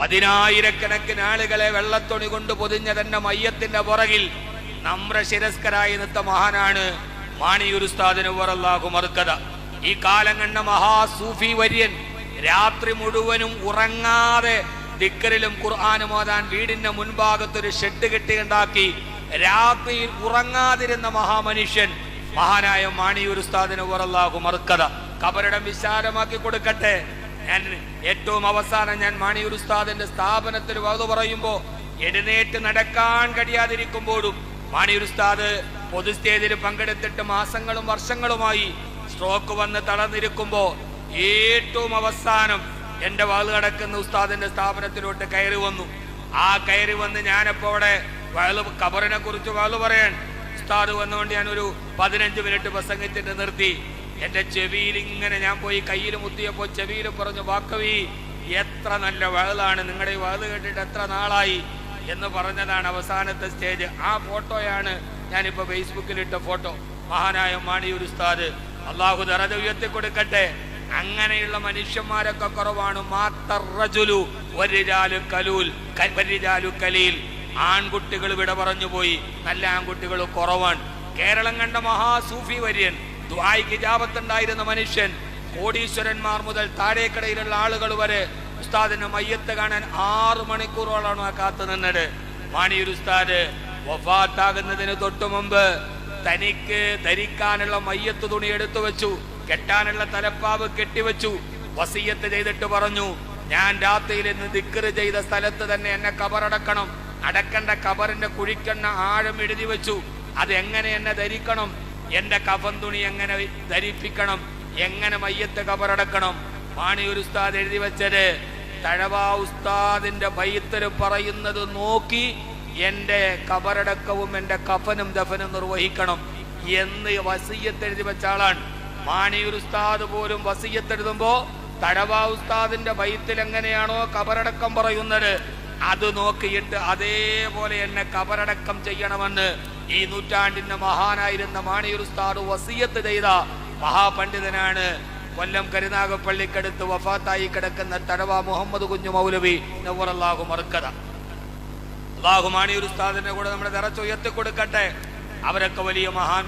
പതിനായിരക്കണക്കിന് ആളുകളെ വെള്ളത്തുണി കൊണ്ട് പൊതിഞ്ഞ തന്നെ മയ്യത്തിന്റെ പുറകിൽ നമ്രശിരസ്കരായി നിത്ത മഹാനാണ് മാണിയൂർ ഉസ്താദിന് വറല്ലാഹു മർക്കദ. ഈ കാലം കണ്ട മഹാസൂഫി വര്യൻ രാത്രി മുഴുവനും ഉറങ്ങാതെ ദിക്റിലും ഖുർആനും ഓതാൻ വീടിന്റെ മുൻഭാഗത്തൊരു ഷെഡ് കെട്ടിയുണ്ടാക്കി രാത്രിയിൽ ഉറങ്ങാതിരുന്ന മഹാമനുഷ്യൻ മഹാനായ മാണിയൂർ ഉസ്താദിന് വറല്ലാഹു മർക്കദ. ഖബറിടം വിശാലമാക്കി കൊടുക്കട്ടെ. ഞാൻ ഏറ്റവും അവസാനം ഞാൻ മാണിയൂർ ഉസ്താദിന്റെ സ്ഥാപനത്തിൽ വഅദ് പറയുമ്പോ എഴുന്നേറ്റ് നടക്കാൻ കഴിയാതിരിക്കുമ്പോഴും മാണിയൂർ ഉസ്താദ് പൊതുസ്റ്റേജിൽ പങ്കെടുത്തിട്ട് മാസങ്ങളും വർഷങ്ങളുമായി സ്ട്രോക്ക് വന്ന് തളർന്നിരിക്കുമ്പോ ഏറ്റവും അവസാനം എന്റെ വഅദ് നടക്കുന്ന ഉസ്താദിന്റെ സ്ഥാപനത്തിലോട്ട് കയറി വന്നു. ആ കയറി വന്ന് ഞാനപ്പോ അവിടെ ഖബറിനെ കുറിച്ച് വഅദ് പറയാൻ ഉസ്താദ് വന്നുകൊണ്ട് ഞാൻ ഒരു 15 മിനിറ്റ് പ്രസംഗിച്ചിട്ട് നിർത്തി. എന്റെ ചെവിയിൽ ഇങ്ങനെ ഞാൻ പോയി കയ്യിൽ മുത്തിയപ്പോ ചെവിയിൽ പറഞ്ഞു, വാക്കവി എത്ര നല്ല വഅദാണ്, നിങ്ങളുടെ ഈ വഅദ് കേട്ടിട്ട് എത്ര നാളായി എന്ന് പറഞ്ഞതാണ് അവസാനത്തെ സ്റ്റേജ്. ആ ഫോട്ടോയാണ് ഞാനിപ്പോ ഫേസ്ബുക്കിലിട്ട ഫോട്ടോ. മഹാനായ മാണിയൂർ ഉസ്താദ് അള്ളാഹു ദറജ ഉയർത്തി കൊടുക്കട്ടെ. അങ്ങനെയുള്ള മനുഷ്യന്മാരൊക്കെ കുറവാണ്. ആൺകുട്ടികൾ വിട പറഞ്ഞു പോയി, നല്ല ആൺകുട്ടികൾ കുറവാണ്. കേരളം കണ്ട മഹാസൂഫി വര്യൻ, ദുആയ്ക്ക് ഇജാബത്തുണ്ടായിരുന്ന മനുഷ്യൻ, കോടീശ്വരന്മാർ മുതൽ താഴേക്കടയിലുള്ള ആളുകൾ വരെ ഉസ്താദിന്റെ മയ്യത്ത് കാണാൻ 6 മണിക്കൂറോളാണ് കാത്തു നിന്നത്. മാണിയൂർ ഉസ്താദ് വഫാത്താകുന്നതിന് തൊട്ടു മുമ്പ് തനിക്ക് ധരിക്കാനുള്ള മയ്യത്ത് തുണി എടുത്തു വെച്ചു, കെട്ടാനുള്ള തലപ്പാവ് കെട്ടിവെച്ചു, വസിയത്ത് ചെയ്തിട്ട് പറഞ്ഞു, ഞാൻ രാത്രിയിൽ ഇന്ന് ദിക്ർ ചെയ്ത സ്ഥലത്ത് തന്നെ എന്നെ കബറടക്കണം. അടക്കേണ്ട കബറിന്റെ കുഴിക്കണ്ണ ആഴം എഴുതി വെച്ചു. അതെങ്ങനെ എന്നെ ധരിക്കണം, എന്റെ കഫൻ തുണി എങ്ങനെ ധരിപ്പിക്കണം, എങ്ങനെ മയ്യത്ത് കബറടക്കണം. മാണിയൂർ ഉസ്താദ് എഴുതി വെച്ചത്, തഴവ ഉസ്താദിന്റെ ബൈത്തര് പറയുന്നത് നോക്കി എന്റെ കബറടക്കവും എന്റെ കഫനും ദഫനും നിർവഹിക്കണം എന്ന് വസിയത്ത് എഴുതി വെച്ച ആളാണ്. മാണിയൂർ ഉസ്താദ് പോലും വസിയത്ത് എഴുതുമ്പോ തഴവ ഉസ്താദിന്റെ ബൈത്തിൽ എങ്ങനെയാണോ കബറടക്കം പറയുന്നത് അത് നോക്കിയിട്ട് അതേപോലെ എന്നെ കബറടക്കം ചെയ്യണമെന്ന് ഈ നൂറ്റാണ്ടിന്റെ മഹാനായിരുന്ന മാണിയൂർ ഉസ്താദ് വസിയത്ത് ചെയ്ത മഹാപണ്ഡിതനാണ്. കൊല്ലം കരുനാഗപ്പള്ളിക്കടുത്ത് വഫാത്തായി കിടക്കുന്ന തഴവ മുഹമ്മദ് കുഞ്ഞു മൗലവി നവ്വറല്ലാഹു മർക്കദ. അല്ലാഹു മാണിയൂർ ഉസ്താദിന്റെ കൂടെ നമ്മുടെ ദറജ ഉയർത്തി കൊടുക്കട്ടെ. അവരൊക്കെ വലിയ മഹാൻ